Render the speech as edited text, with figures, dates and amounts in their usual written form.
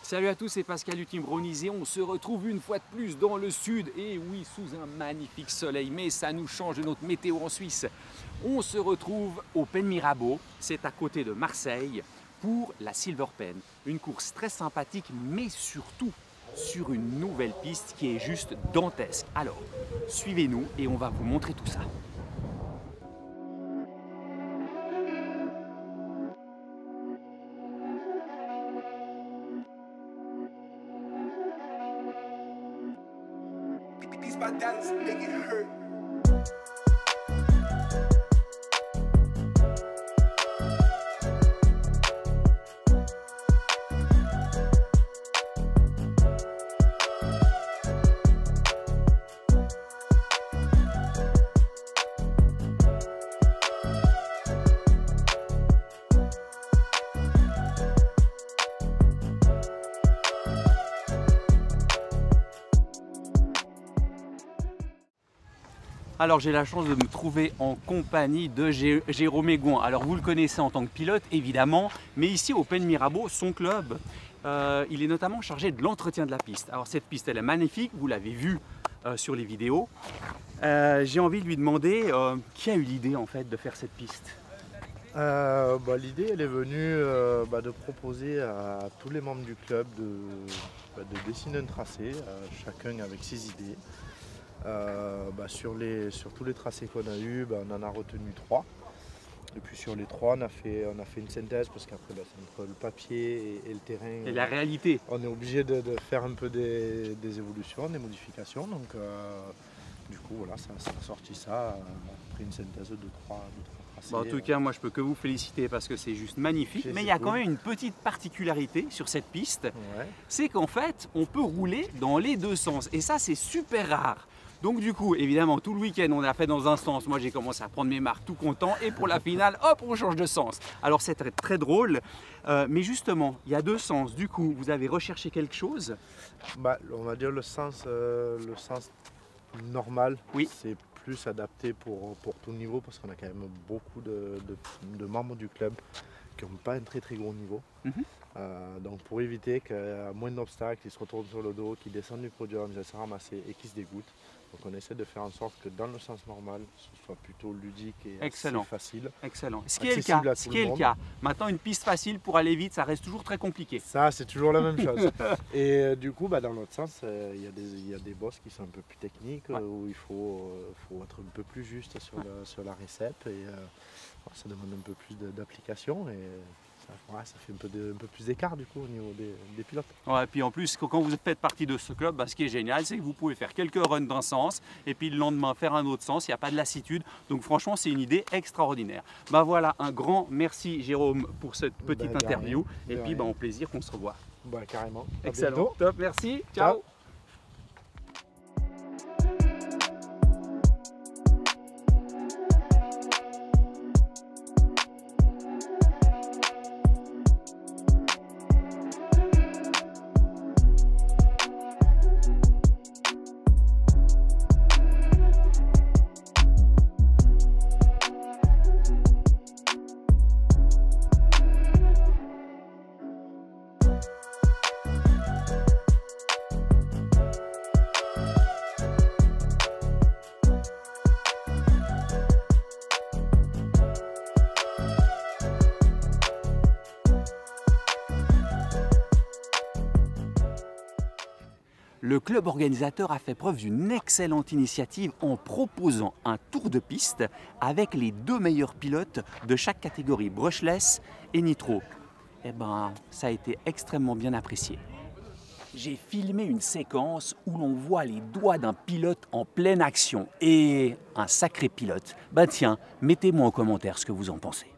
Salut à tous, c'est Pascal du Team Brownies et on se retrouve une fois de plus dans le sud. Et oui, sous un magnifique soleil, mais ça nous change de notre météo en Suisse. On se retrouve au Pen Mirabeau, c'est à côté de Marseille, pour la Silver Pen. Une course très sympathique, mais surtout sur une nouvelle piste qui est juste dantesque. Alors, suivez-nous et on va vous montrer tout ça. My dad's make it hurt. Alors j'ai la chance de me trouver en compagnie de Jérôme Egon. Alors vous le connaissez en tant que pilote évidemment, mais ici au Pen Mirabeau, son club, il est notamment chargé de l'entretien de la piste. Alors cette piste elle est magnifique, vous l'avez vu sur les vidéos. J'ai envie de lui demander qui a eu l'idée en fait de faire cette piste. L'idée elle est venue de proposer à tous les membres du club de dessiner un tracé, chacun avec ses idées. Sur tous les tracés qu'on a eu, on en a retenu 3. Et puis sur les 3, on a fait une synthèse parce qu'après, entre le papier et le terrain, Et la réalité. on est obligé de faire un peu des évolutions, des modifications. Donc, du coup, voilà, ça a sorti ça après une synthèse de 3 tracés. En tout cas, moi je peux que vous féliciter parce que c'est juste magnifique. Mais il y a quand même une petite particularité sur cette piste, Ouais. c'est qu'en fait, on peut rouler dans les deux sens. Et ça, c'est super rare. Donc du coup, évidemment, tout le week-end, on a fait dans un sens. Moi, j'ai commencé à prendre mes marques tout content. Et pour la finale, hop, on change de sens. Alors, c'est très, très drôle. Mais justement, il y a deux sens. Du coup, vous avez recherché quelque chose? On va dire le sens normal. Oui. C'est plus adapté pour tout niveau parce qu'on a quand même beaucoup de membres du club qui n'ont pas un très très gros niveau. Donc pour éviter qu'à moins d'obstacles, ils se retournent sur le dos, qu'ils descendent du podium, ils se ramassent et qu'ils se dégoûtent. Donc on essaie de faire en sorte que dans le sens normal, ce soit plutôt ludique et assez facile. Excellent. Ce qui est le cas. Maintenant, une piste facile pour aller vite, ça reste toujours très compliqué. Ça, c'est toujours la même chose. Et du coup, dans l'autre sens, il y a des bosses qui sont un peu plus techniques, où il faut être un peu plus juste sur la récep. Et ça demande un peu plus d'application. Et ça fait un peu plus d'écart du coup au niveau des pilotes. Ouais, et puis en plus, quand vous faites partie de ce club, ce qui est génial, c'est que vous pouvez faire quelques runs d'un sens et puis le lendemain faire un autre sens, il n'y a pas de lassitude. Donc franchement, c'est une idée extraordinaire. Voilà, un grand merci Jérôme pour cette petite interview. Et puis au plaisir qu'on se revoit. Carrément. Excellent. Top, merci. Ciao. Le club organisateur a fait preuve d'une excellente initiative en proposant un tour de piste avec les 2 meilleurs pilotes de chaque catégorie, brushless et nitro. Ça a été extrêmement bien apprécié. J'ai filmé une séquence où l'on voit les doigts d'un pilote en pleine action. Et un sacré pilote. Tiens, mettez-moi en commentaire ce que vous en pensez.